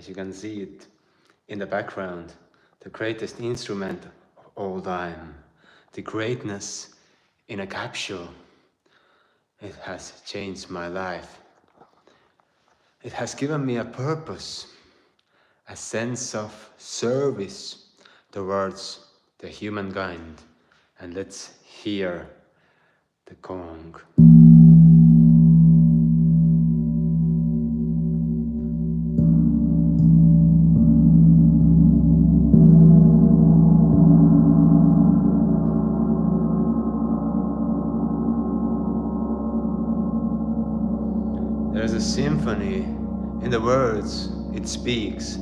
as you can see it in the background, the greatest instrument of all time, the greatness in a capsule. It has changed my life. It has given me a purpose, a sense of service towards the humankind. And let's hear the gong. There's a symphony in the words it speaks.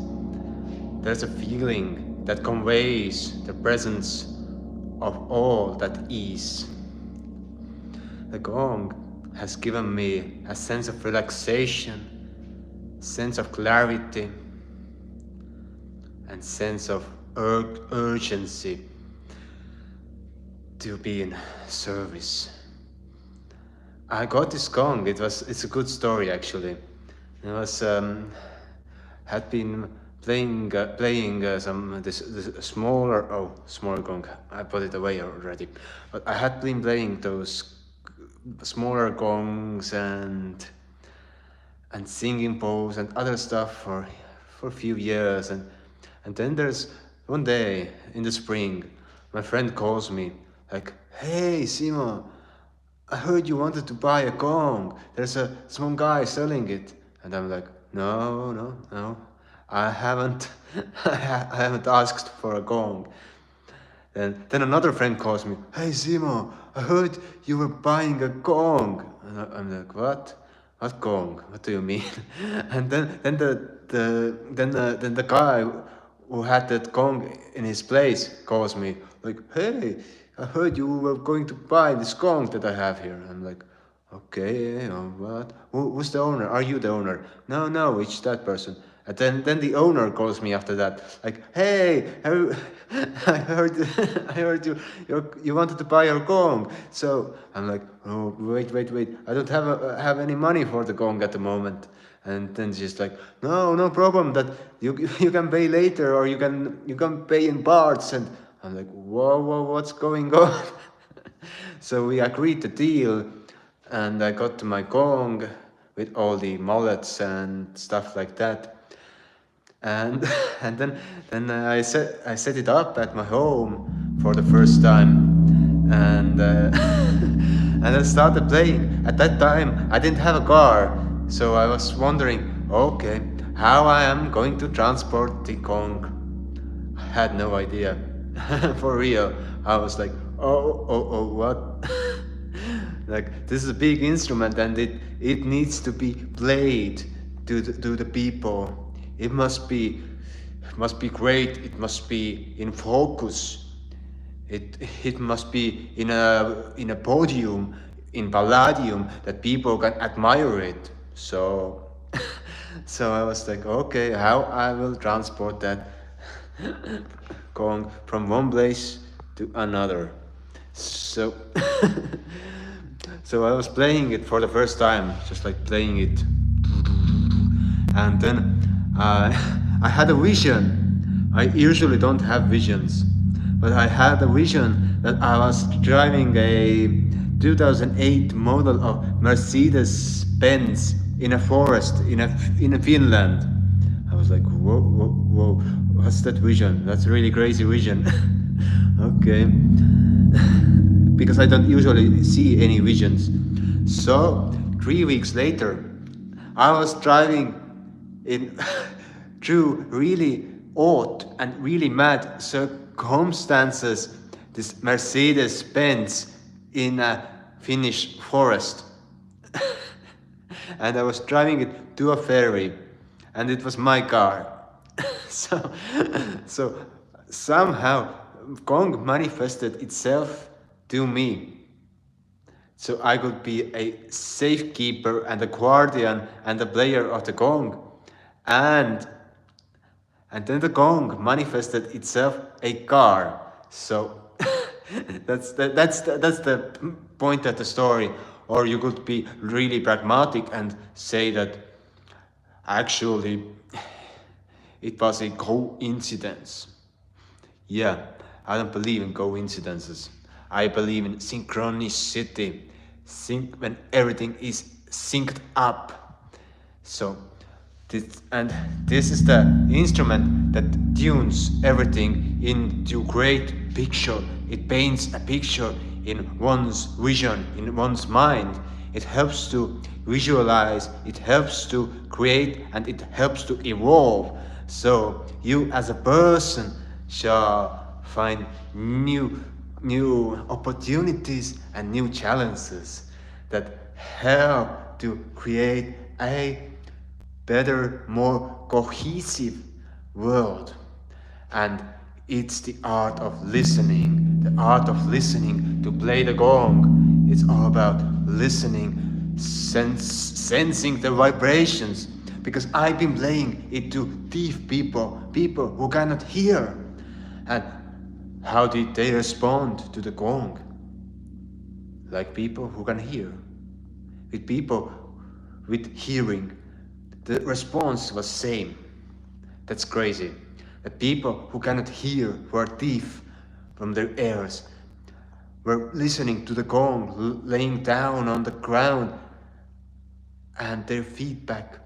There's a feeling that conveys the presence of all that is. The gong has given me a sense of relaxation, sense of clarity, and sense of urgency to be in service. I got this gong. It's a good story actually. It was had been playing some this smaller gong. I put it away already, but I had been playing those smaller gongs and singing bowls and other stuff for a few years, and then there's one day in the spring, my friend calls me like, "Hey Simo, I heard you wanted to buy a gong. There's some guy selling it." And I'm like, no, I haven't, I haven't asked for a gong. And then another friend calls me, "Hey Simo, I heard you were buying a gong." And I'm like, "What? What gong? What do you mean?" And then the guy who had that gong in his place calls me like, "Hey, I heard you were going to buy this gong that I have here." I'm like, "Okay, what? Who's the owner? Are you the owner?" No, it's that person." And then the owner calls me after that, like, "Hey, I heard I heard you wanted to buy your gong." So I'm like, "Oh, wait, I don't have any money for the gong at the moment." And then she's like, "No problem. That you can pay later, or you can pay in parts." And I'm like, whoa, what's going on? So we agreed the deal, and I got my gong with all the mullets and stuff like that. And and then I set it up at my home for the first time, and and I started playing. At that time, I didn't have a car, so I was wondering, okay, how I am going to transport the gong. I had no idea. For real. I was like, oh, what? Like, this is a big instrument, and it needs to be played to the people. It must be great. It must be in focus. It must be in a podium, in palladium, that people can admire it. So so I was like, okay, how I will transport that gong from one place to another. So so I was playing it for the first time, just like playing it, and then I had a vision. I usually don't have visions, but I had a vision that I was driving a 2008 model of Mercedes-Benz in a forest in Finland. I was like, whoa, what's that vision? That's a really crazy vision. Okay. Because I don't usually see any visions. So 3 weeks later, I was driving in through really odd and really mad circumstances, this Mercedes-Benz in a Finnish forest. And I was driving it to a ferry, and it was my car. so somehow Gong manifested itself to me, so I could be a safekeeper and a guardian and a player of the gong. And then the gong manifested itself a car. So that's the point of the story. Or you could be really pragmatic and say that actually it was a coincidence. Yeah, I don't believe in coincidences. I believe in synchronicity. When everything is synced up. So, this is the instrument that tunes everything into great picture. It paints a picture in one's vision, in one's mind. It helps to visualize, it helps to create, and it helps to evolve. So you as a person shall find new opportunities and new challenges that help to create a better, more cohesive world. And it's the art of listening, to play the gong. It's all about listening, sensing the vibrations. Because I've been playing it to deaf people who cannot hear. And how did they respond to the gong? Like people who can hear. With people with hearing, the response was same. That's crazy. The people who cannot hear, who are deaf from their ears, were listening to the gong, laying down on the ground, and their feedback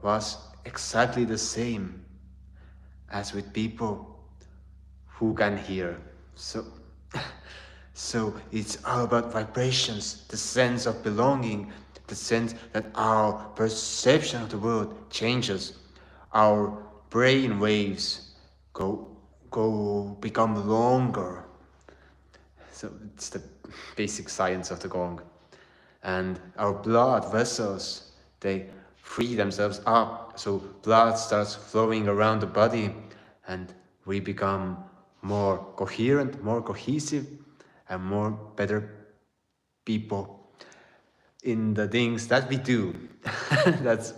was exactly the same as with people who can hear. So it's all about vibrations, the sense of belonging, the sense that our perception of the world changes. Our brain waves become longer. So it's the basic science of the gong. And our blood vessels, they free themselves up, so blood starts flowing around the body, and we become more coherent, more cohesive, and more better people in the things that we do. that's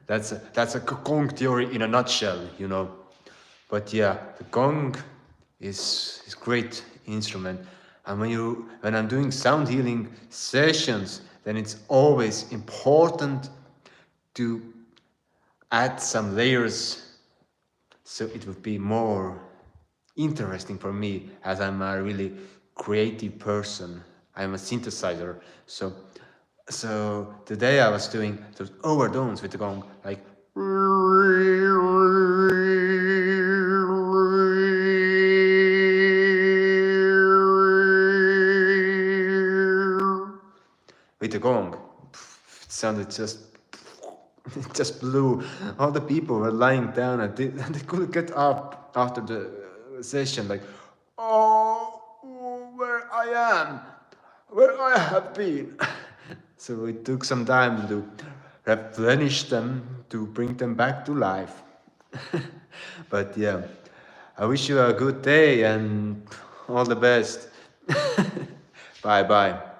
that's a gong theory in a nutshell, you know. But yeah, the gong is great instrument. And when I'm doing sound healing sessions, then it's always important to add some layers, so it would be more interesting for me, as I'm a really creative person. I'm a synthesizer. So today I was doing those overtones with the gong, like with the gong. It sounded it just blew. All the people were lying down and they couldn't get up after the session, like, oh, where I am, where I have been. So it took some time to replenish them, to bring them back to life. But yeah, I wish you a good day and all the best. Bye bye.